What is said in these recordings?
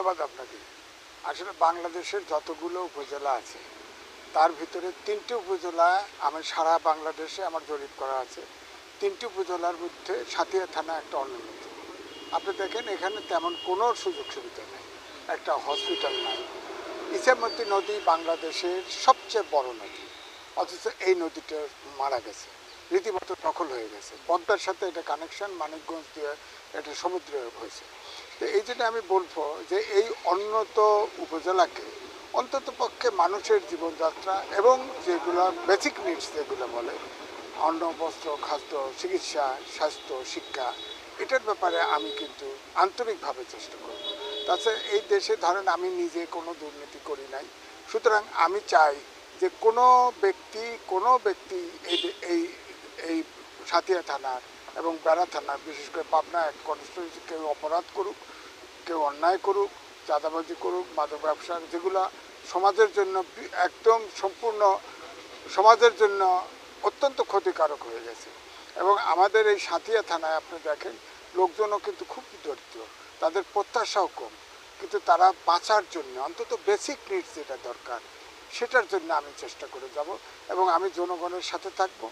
ধন্যবাদ আপনাকে। আসলে বাংলাদেশের যতগুলো উপজেলা আছে তার ভিতরে ৩টি উপজেলা আমি সারা বাংলাদেশে আমার জরিপ করা আছে। ৩টি উপজেলার মধ্যে সাঁথিয়া থানা একটা অন্যতম। আপনি দেখেন এখানে তেমন কোনো সুযোগ সুবিধা নেই, একটা হসপিটাল নাই। ইছামতি নদী বাংলাদেশের সবচেয়ে বড় নদী, অথচ এই নদীটা মারা গেছে, রীতিমতো দখল হয়ে গেছে। পদ্মার সাথে এটা কানেকশন, মানিকগঞ্জ দিয়ে এটা সমুদ্রে হয়েছে। তো এই জন্য আমি বলবো যে এই উন্নত উপজেলাকে অন্তত পক্ষে মানুষের জীবনযাত্রা এবং যেগুলো বেসিক নিডস যেগুলো বলে, অন্ন, বস্ত্র, খাদ্য, চিকিৎসা, স্বাস্থ্য, শিক্ষা, এটার ব্যাপারে আমি কিন্তু আন্তরিকভাবে চেষ্টা করব। তাছাড়া এই দেশে ধরেন আমি নিজে কোনো দুর্নীতি করি নাই, সুতরাং আমি চাই যে কোনো ব্যক্তি এই এই এই সাঁথিয়া থানার এবং বেড়া থানার, বিশেষ করে পাবনা এক কনস্টিটিউন্সি, কেউ অপরাধ করুক, কেউ অন্যায় করুক, চাঁদাবাজি করুক, মাদক ব্যবসা, যেগুলো সমাজের জন্য একদম সম্পূর্ণ সমাজের জন্য অত্যন্ত ক্ষতিকারক হয়ে গেছে। এবং আমাদের এই সাঁথিয়া থানায় আপনি দেখেন লোকজনও কিন্তু খুব দরিদ্র, তাদের প্রত্যাশাও কম, কিন্তু তারা বাঁচার জন্য অন্তত বেসিক নিডস যেটা দরকার সেটার জন্য আমি চেষ্টা করে যাব এবং আমি জনগণের সাথে থাকব।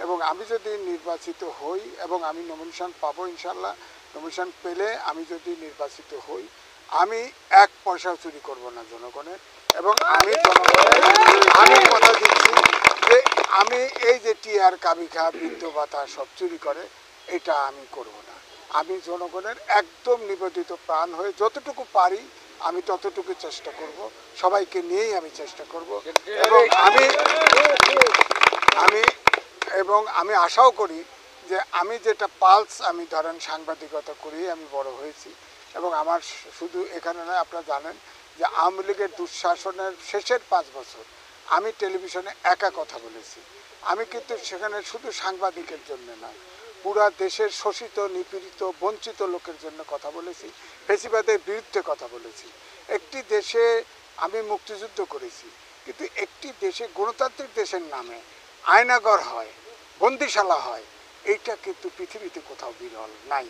এবং আমি যদি নির্বাচিত হই এবং আমি নমিনেশন পাবো, ইনশাল্লাহ নমিনেশন পেলে আমি যদি নির্বাচিত হই, আমি এক পয়সাও চুরি করব না জনগণের। এবং আমি আমি কথা দিচ্ছি যে আমি এই যে টিআর, কাবিখা, বৃদ্ধ ভাতা সব চুরি করে, এটা আমি করব না। আমি জনগণের একদম নিবেদিত প্রাণ হয়ে যতটুকু পারি আমি ততটুকু চেষ্টা করব, সবাইকে নিয়েই আমি চেষ্টা করব। এবং আমি আশাও করি যে আমি যেটা পালস, আমি ধরেন সাংবাদিকতা করেই আমি বড় হয়েছি। এবং আমার শুধু এখানে নয়, আপনারা জানেন যে আওয়ামী লীগের দুঃশাসনের শেষের 5 বছর আমি টেলিভিশনে একা কথা বলেছি। আমি কিন্তু সেখানে শুধু সাংবাদিকের জন্য না, পুরা দেশের শোষিত, নিপীড়িত, বঞ্চিত লোকের জন্য কথা বলেছি, ফ্যাসিবাদের বিরুদ্ধে কথা বলেছি। একটি দেশে আমি মুক্তিযুদ্ধ করেছি, কিন্তু একটি দেশে, গণতান্ত্রিক দেশের নামে আয়নাগর হয়, বন্দিশালা হয়, এইটা কিন্তু পৃথিবীতে কোথাও বিরল নাই।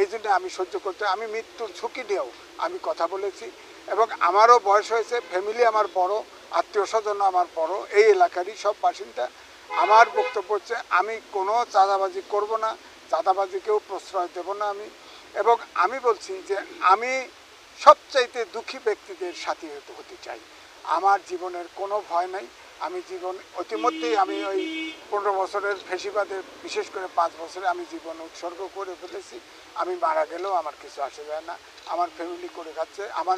এই জন্য আমি সহ্য করতে, আমি মৃত্যুর ঝুঁকি নিয়েও আমি কথা বলেছি। এবং আমারও বয়স হয়েছে, ফ্যামিলি আমার বড়, আত্মীয় স্বজন আমার বড়, এই এলাকারই সব বাসিন্দা। আমার বক্তব্য হচ্ছে আমি কোনো চাঁদাবাজি করব না, চাঁদাবাজিকেও প্রশ্রয় দেব না আমি। এবং আমি বলছি যে আমি সবচাইতে দুঃখী ব্যক্তিদের সাথী হতে চাই। আমার জীবনের কোনো ভয় নাই। আমি ইতিমধ্যেই আমি ওই 15 বছরের ফেসিবাদে, বিশেষ করে 5 বছরে আমি জীবন উৎসর্গ করে ফেলেছি। আমি মারা গেলেও আমার কিছু আসে যায় না, আমার ফ্যামিলি করে খাচ্ছে, আমার